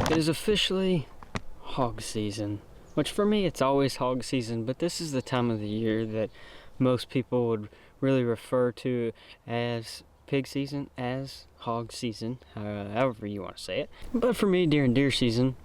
It is officially hog season, which for me it's always hog season, but this is the time of the year that most people would really refer to as pig season, as hog season, however you want to say it. But for me, during deer season,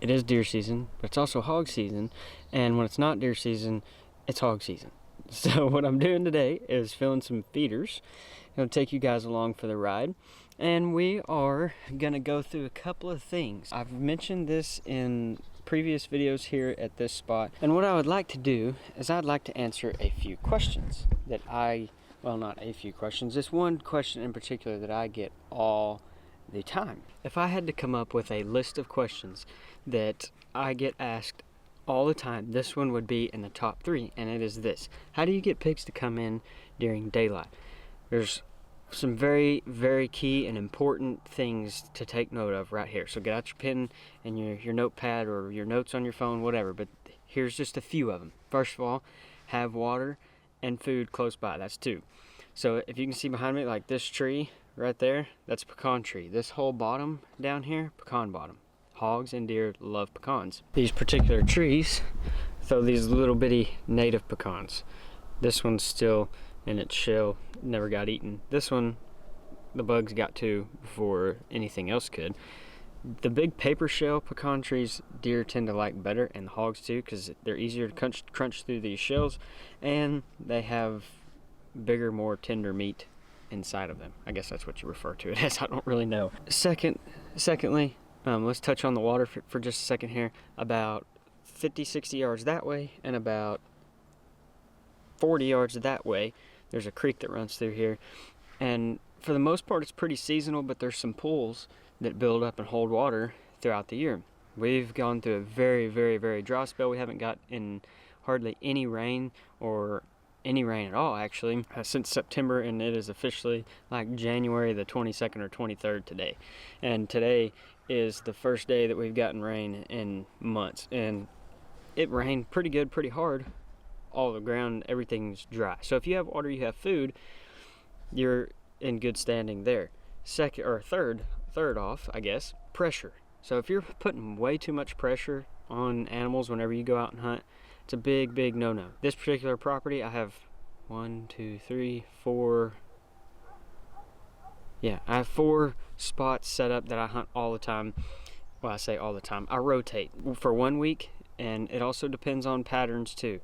it is deer season, but it's also hog season, and when it's not deer season, it's hog season. So what I'm doing today is filling some feeders. I'm going to take you guys along for the ride, and we are going to go through a couple of things. I've mentioned this in previous videos here at this spot, and what I would like to do is I'd like to answer a few questions that well, not a few questions, this one question in particular that I get all the time. If I had to come up with a list of questions that I get asked all the time, this one would be in the top 3, and it is this: how do you get pigs to come in during daylight? There's some very, very key and important things to take note of right here. So get out your pen and your notepad or your notes on your phone, whatever, but here's just a few of them. First of all, have water and food close by. That's 2. So if you can see behind me, like this tree right there, that's a pecan tree. This whole bottom down here, pecan bottom. Hogs and deer love pecans. These particular trees throw these little bitty native pecans. This one's still in its shell, never got eaten. This one, the bugs got to before anything else could. The big paper shell pecan trees, deer tend to like better, and the hogs too, because they're easier to crunch through these shells, and they have bigger, more tender meat inside of them. I guess that's what you refer to it as. I don't really know. Secondly, let's touch on the water for just a second here. About 50-60 yards that way and about 40 yards that way, there's a creek that runs through here, and for the most part it's pretty seasonal, but there's some pools that build up and hold water throughout the year. We've gone through a very, very, very dry spell. We haven't got in hardly any rain, or any rain at all actually, since September, and it is officially like January the 22nd or 23rd today, and today is the first day that we've gotten rain in months, and it rained pretty good, pretty hard. All the ground, everything's dry. So if you have water, you have food, you're in good standing there. Second or third off, I guess, pressure. So if you're putting way too much pressure on animals whenever you go out and hunt, it's a big, big no-no. This particular property, I have 1, 2, 3, 4. Yeah, I have 4 spots set up that I hunt all the time. Well, I say all the time. I rotate for 1 week, and it also depends on patterns too,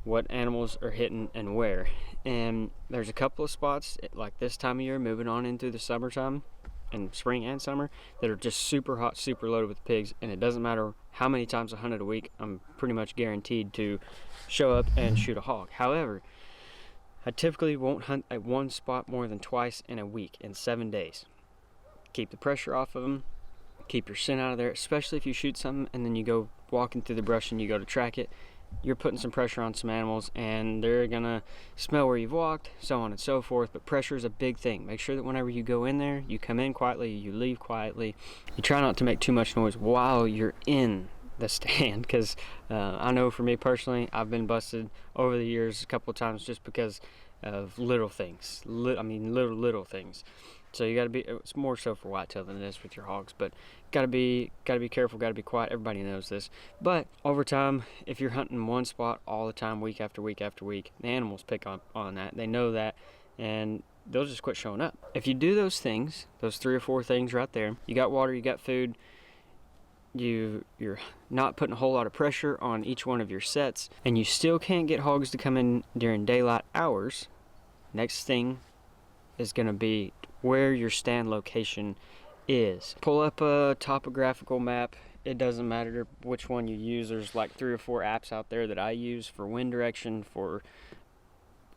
what animals are hitting and where. And there's a couple of spots like this time of year, moving on into the summertime and spring and summer, that are just super hot, super loaded with pigs, and it doesn't matter how many times I hunted a week, I'm pretty much guaranteed to show up and shoot a hog. However, I typically won't hunt at one spot more than twice in a week, in 7 days. Keep the pressure off of them, keep your scent out of there, especially if you shoot something and then you go walking through the brush and you go to track it. You're putting some pressure on some animals, and they're gonna smell where you've walked, so on and so forth. But pressure is a big thing. Make sure that whenever you go in there, you come in quietly, you leave quietly. You try not to make too much noise while you're in the stand, because I know for me personally, I've been busted over the years a couple of times just because of little things. Little things. So you gotta be, it's more so for whitetail than it is with your hogs, but gotta be careful, gotta be quiet. Everybody knows this. But over time, if you're hunting one spot all the time, week after week after week, the animals pick up on that. They know that, and they'll just quit showing up. If you do those things, those 3 or 4 things right there, you got water, you got food, you're not putting a whole lot of pressure on each one of your sets, and you still can't get hogs to come in during daylight hours, next thing is going to be where your stand location is. Pull up a topographical map. It doesn't matter which one you use. There's like 3 or 4 apps out there that I use for wind direction, for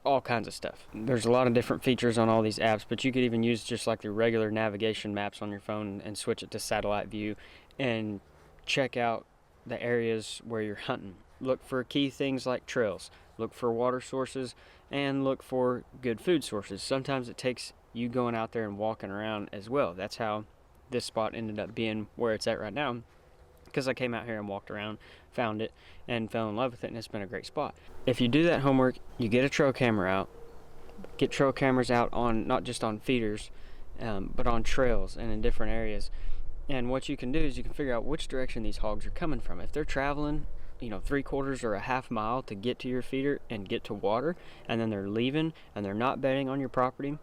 all kinds of stuff. There's a lot of different features on all these apps, but you could even use just like the regular navigation maps on your phone and switch it to satellite view and check out the areas where you're hunting. Look for key things like trails, look for water sources, and look for good food sources. Sometimes it takes you going out there and walking around as well. That's how this spot ended up being where it's at right now, because I came out here and walked around, found it, and fell in love with it, and it's been a great spot. If you do that homework, you get a trail camera out, get trail cameras out on, not just on feeders, but on trails and in different areas, And what you can do is you can figure out which direction these hogs are coming from. If they're traveling, you know, 3/4 or a half mile to get to your feeder and get to water, and then they're leaving and they're not bedding on your property,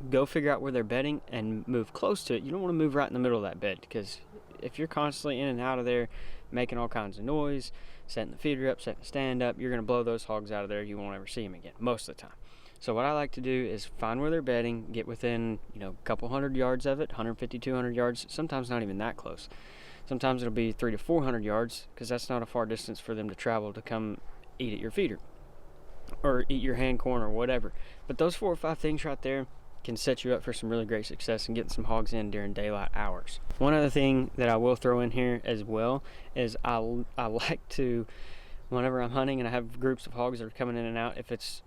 go figure out where they're bedding and move close to it. You don't want to move right in the middle of that bed, because if you're constantly in and out of there making all kinds of noise, setting the feeder up, setting the stand up, you're going to blow those hogs out of there. You won't ever see them again most of the time. So what I like to do is find where they're bedding, get within, you know, a couple hundred yards of it, 150, 200 yards, sometimes not even that close. Sometimes it'll be 300 to 400 yards, because that's not a far distance for them to travel to come eat at your feeder or eat your hand corn or whatever. But those 4 or 5 things right there can set you up for some really great success and getting some hogs in during daylight hours. One other thing that I will throw in here as well is I like to, whenever I'm hunting and I have groups of hogs that are coming in and out, if it's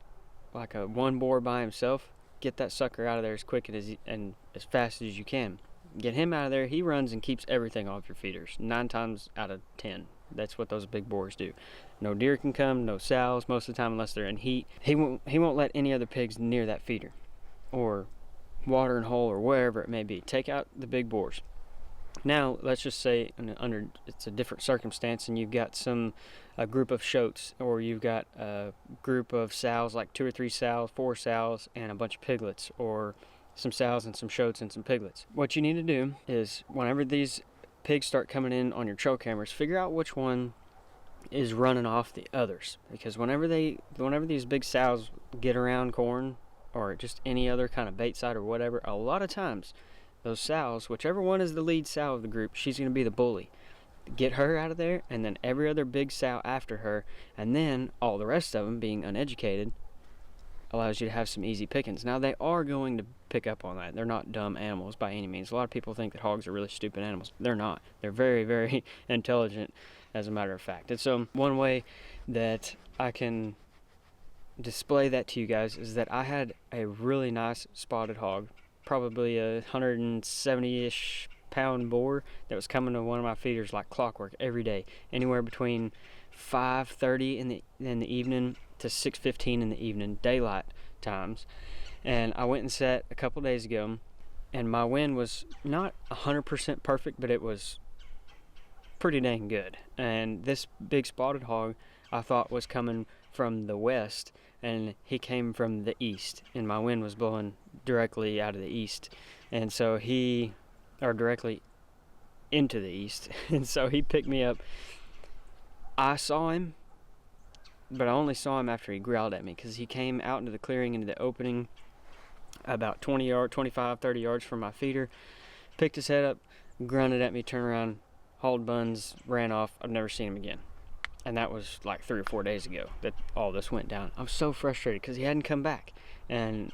like a one boar by himself, get that sucker out of there as quick and as fast as you can. Get him out of there. He runs and keeps everything off your feeders 9 times out of 10. That's what those big boars do. No deer can come, no sows most of the time unless they're in heat. He won't let any other pigs near that feeder or watering hole or wherever it may be. Take out the big boars. Now let's just say it's a different circumstance and you've got a group of shoats, or you've got a group of sows, like 2 or 3 sows, 4 sows, and a bunch of piglets, or some sows and some shoats and some piglets. What you need to do is, whenever these pigs start coming in on your trail cameras, figure out which one is running off the others, because whenever these big sows get around corn or just any other kind of bait site or whatever, a lot of times those sows, whichever one is the lead sow of the group, she's going to be the bully. Get her out of there, and then every other big sow after her, and then all the rest of them, being uneducated, allows you to have some easy pickings. Now, they are going to pick up on that. They're not dumb animals by any means. A lot of people think that hogs are really stupid animals. They're not. They're very, very intelligent, as a matter of fact. And so one way that I can display that to you guys is that I had a really nice spotted hog, probably a 170-ish pound boar, that was coming to one of my feeders like clockwork every day, anywhere between 5:30 in the evening to 6:15 in the evening, daylight times. And I went and set a couple days ago, and my wind was not 100% perfect, but it was pretty dang good. And this big spotted hog I thought was coming from the west, and he came from the east, and my wind was blowing directly out of the east, and so directly into the east, and so he picked me up. I saw him, but I only saw him after he growled at me, because he came out into the clearing, into the opening, about 20 yards, 25, 30 yards from my feeder, picked his head up, grunted at me, turned around, hauled buns, ran off. I've never seen him again. And that was like 3 or 4 days ago that all this went down. I was so frustrated because he hadn't come back, and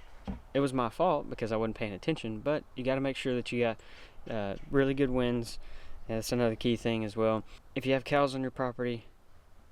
it was my fault because I wasn't paying attention. But you got to make sure that you got really good winds. That's another key thing as well. If you have cows on your property,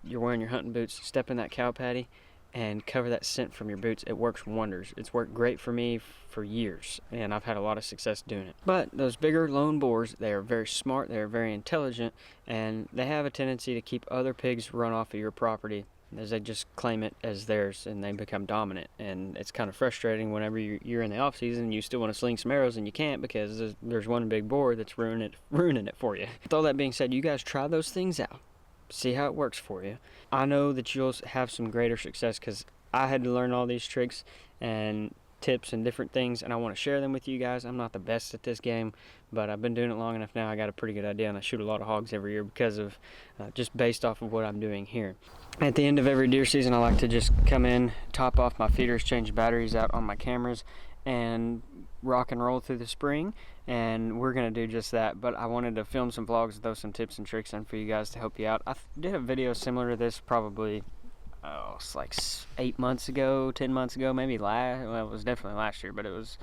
you're wearing your hunting boots, step in that cow patty and cover that scent from your boots. It works wonders. It's worked great for me for years, and I've had a lot of success doing it. But those bigger lone boars, they are very smart, they are very intelligent, and they have a tendency to keep other pigs run off of your property, as they just claim it as theirs and they become dominant. And it's kind of frustrating whenever you're in the off season and you still want to sling some arrows and you can't, because there's one big boar that's ruining it for you. With all that being said, you guys try those things out, see how it works for you. I know that you'll have some greater success, because I had to learn all these tricks and tips and different things, and I want to share them with you guys. I'm not the best at this game, but I've been doing it long enough now. I got a pretty good idea, and I shoot a lot of hogs every year because of just based off of what I'm doing here. At the end of every deer season, I like to just come in, top off my feeders, change batteries out on my cameras, and rock and roll through the spring. And we're gonna do just that. But I wanted to film some vlogs, throw some tips and tricks in for you guys to help you out. I did a video similar to this probably it's like 8 months ago, 10 months ago, maybe well, it was definitely last year, but it was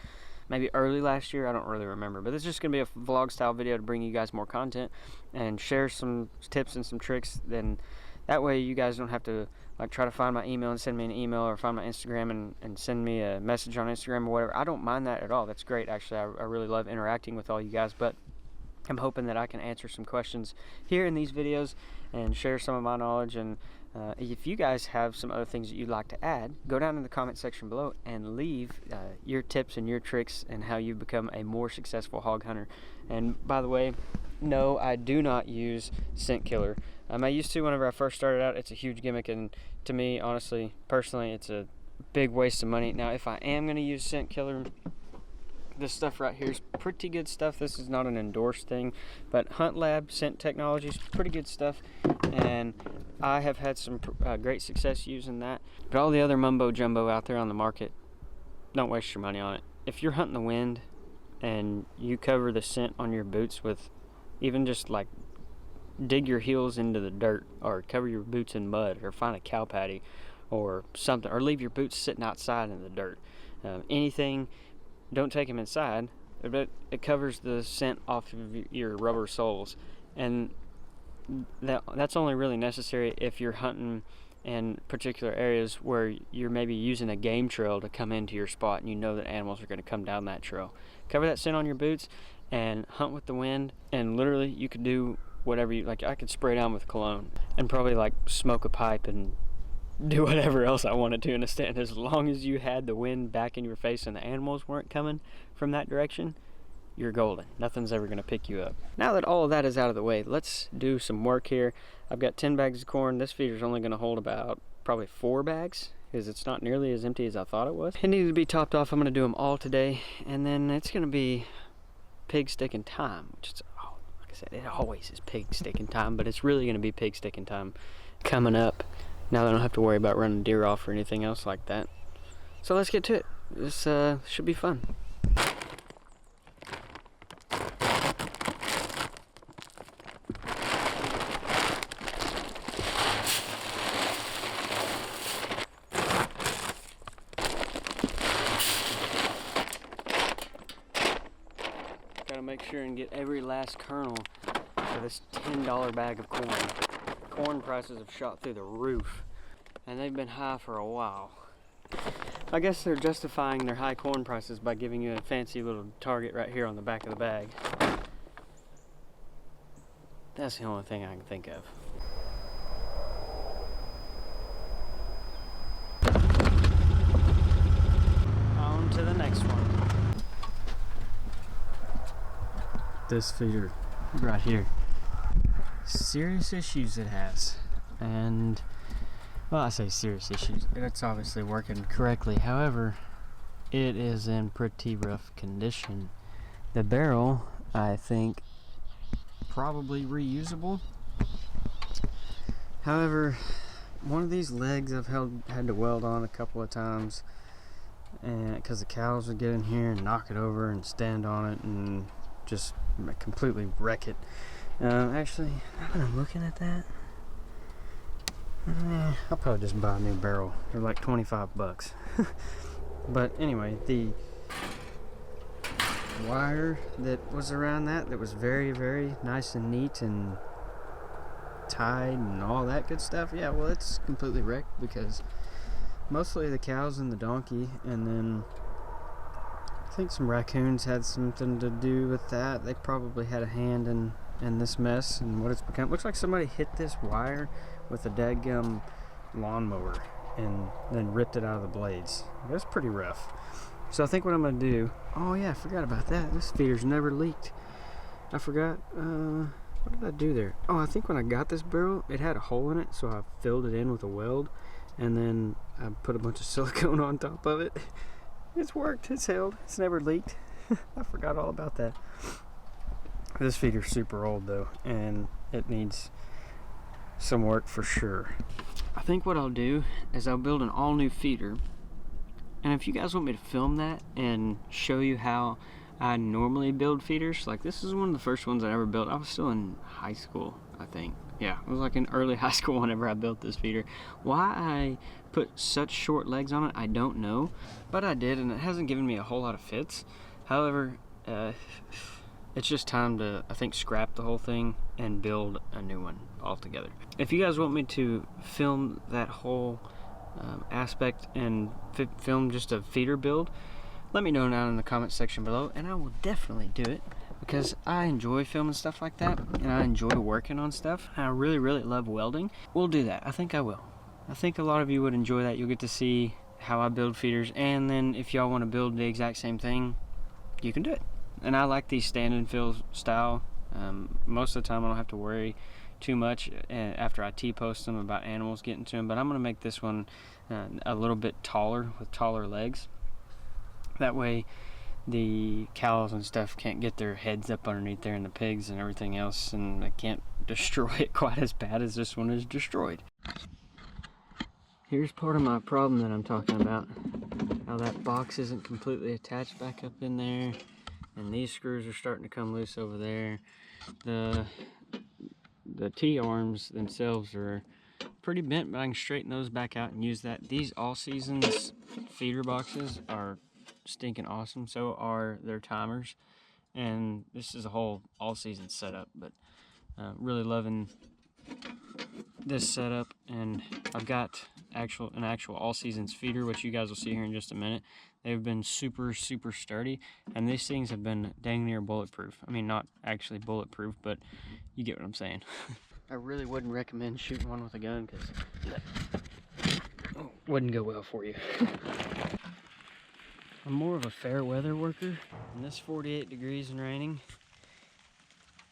maybe early last year. I don't really remember, but it's just gonna be a vlog style video to bring you guys more content and share some tips and some tricks. Then that way you guys don't have to like try to find my email and send me an email, or find my Instagram and send me a message on Instagram or whatever. I don't mind that at all. That's great, actually. I really love interacting with all you guys, but I'm hoping that I can answer some questions here in these videos and share some of my knowledge and If you guys have some other things that you'd like to add, go down in the comment section below and leave your tips and your tricks and how you become a more successful hog hunter. And by the way, no, I do not use scent killer. I used to whenever I first started out. It's a huge gimmick, and to me, honestly, personally, it's a big waste of money. Now, if I am going to use scent killer, this stuff right here is pretty good stuff. This is not an endorsed thing, but Hunt Lab Scent Technology is pretty good stuff, and I have had some great success using that. But all the other mumbo jumbo out there on the market, don't waste your money on it. If you're hunting the wind and you cover the scent on your boots with, even just like dig your heels into the dirt, or cover your boots in mud, or find a cow patty or something, or leave your boots sitting outside in the dirt, anything. Don't take them inside, but it covers the scent off of your rubber soles, and that's only really necessary if you're hunting in particular areas where you're maybe using a game trail to come into your spot, and you know that animals are going to come down that trail. Cover that scent on your boots and hunt with the wind, and literally you could do whatever you like. I could spray down with cologne and probably like smoke a pipe and do whatever else I wanted to in a stand. As long as you had the wind back in your face and the animals weren't coming from that direction, you're golden. Nothing's ever going to pick you up. Now that all of that is out of the way, let's do some work here. I've got 10 bags of corn. This feeder's only going to hold about probably 4 bags, because it's not nearly as empty as I thought it was. It needed to be topped off. I'm going to do them all today, and then it's going to be pig sticking time, which is, oh, like I said, it always is pig sticking time, but it's really going to be pig sticking time coming up. Now I don't have to worry about running deer off or anything else like that. So let's get to it. This should be fun. Gotta make sure and get every last kernel for this $10 bag of corn. Corn prices have shot through the roof, and they've been high for a while. I guess they're justifying their high corn prices by giving you a fancy little target right here on the back of the bag. That's the only thing I can think of. On to the next one. This feeder right here. Serious issues it has, and well, I say serious issues, it's obviously working correctly. However, it is in pretty rough condition. The barrel, I think, probably reusable. However, one of these legs I've had to weld on a couple of times, and because the cows would get in here and knock it over and stand on it and just completely wreck it. Actually, now that I'm looking at that, I'll probably just buy a new barrel. They're like 25 bucks. But anyway, the wire that was around that was very, very nice and neat and tied and all that good stuff. Yeah, well, it's completely wrecked because mostly the cows and the donkey, and then I think some raccoons had something to do with that. They probably had a hand in this mess and what it's become. Looks like somebody hit this wire with a dadgum lawnmower and then ripped it out of the blades. That's pretty rough. So I think what I'm going to do, oh yeah, I forgot about that. This feeder's never leaked. I forgot, what did I do there? Oh, I think when I got this barrel, it had a hole in it, so I filled it in with a weld, and then I put a bunch of silicone on top of it. It's worked, it's held, it's never leaked. I forgot all about that. This feeder's super old though, and it needs some work for sure. I think what I'll do is I'll build an all new feeder, and if you guys want me to film that and show you how I normally build feeders, like this is one of the first ones I ever built. I was still in high school, I think. Yeah, it was like in early high school whenever I built this feeder. Why I put such short legs on it, I don't know, but I did, and it hasn't given me a whole lot of fits. However, it's just time to, I think, scrap the whole thing and build a new one altogether. If you guys want me to film that whole aspect and film just a feeder build, let me know down in the comment section below, and I will definitely do it. because I enjoy filming stuff like that, and I enjoy working on stuff. I really, really love welding. We'll do that. I think I will. I think a lot of you would enjoy that. You'll get to see how I build feeders, and then if y'all want to build the exact same thing, you can do it. And I like these stand and fill style. Most of the time I don't have to worry too much after I T-post them about animals getting to them, but I'm going to make this one a little bit taller with taller legs. That way the cows and stuff can't get their heads up underneath there, and the pigs and everything else, and they can't destroy it quite as bad as this one is destroyed. Here's part of my problem that I'm talking about. How that box isn't completely attached back up in there, and these screws are starting to come loose over there. The T-arms themselves are pretty bent, but I can straighten those back out and use that. These all seasons feeder boxes are stinking awesome. So are their timers, and this is a whole all season setup, but really loving this setup. And I've got an actual all seasons feeder, which you guys will see here in just a minute. They've been super sturdy, and these things have been dang near bulletproof. I mean, not actually bulletproof, but you get what I'm saying. I really wouldn't recommend shooting one with a gun, because that wouldn't go well for you. I'm more of a fair weather worker, and this 48 degrees and raining,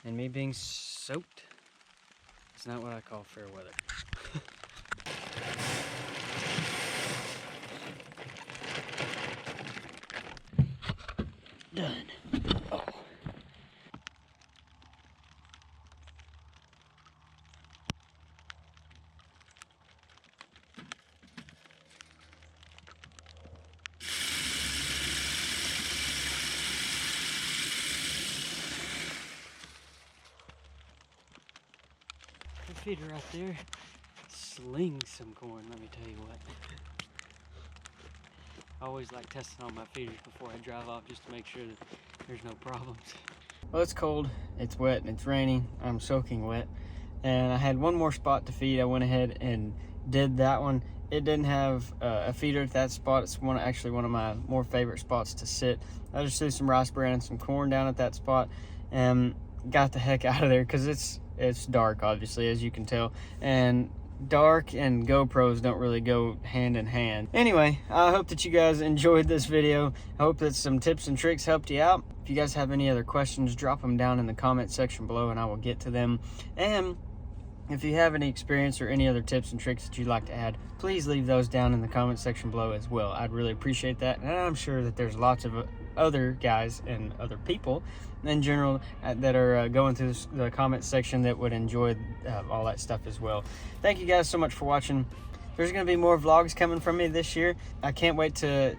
and me being soaked, it's not what I call fair weather. Done. Oh. The feeder right there slings some corn, let me tell you what. I always like testing all my feeders before I drive off, just to make sure that there's no problems. Well, it's cold, it's wet, and it's raining. I'm soaking wet, and I had one more spot to feed. I went ahead and did that one. It didn't have a feeder at that spot. It's actually one of my more favorite spots to sit. I just threw some rice bran and some corn down at that spot, and got the heck out of there, because it's dark, obviously, as you can tell, and dark and GoPros don't really go hand in hand. Anyway, I hope that you guys enjoyed this video. I hope that some tips and tricks helped you out. If you guys have any other questions, drop them down in the comment section below and I will get to them. And if you have any experience or any other tips and tricks that you'd like to add, please leave those down in the comment section below as well. I'd really appreciate that, and I'm sure that there's lots of other guys and other people in general that are going through the comment section that would enjoy all that stuff as well. Thank you guys so much for watching. There's going to be more vlogs coming from me this year. I can't wait to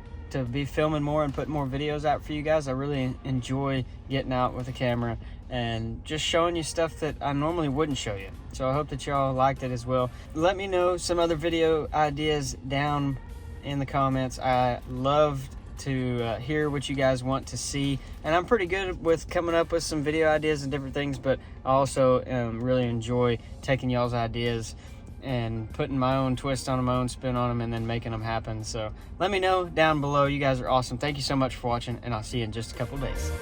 be filming more and putting more videos out for you guys. I really enjoy getting out with a camera and just showing you stuff that I normally wouldn't show you. So I hope that y'all liked it as well. Let me know some other video ideas down in the comments. I love to hear what you guys want to see, and I'm pretty good with coming up with some video ideas and different things, but I also really enjoy taking y'all's ideas and putting my own twist on them, my own spin on them, and then making them happen. So let me know down below. You guys are awesome. Thank you so much for watching, and I'll see you in just a couple days.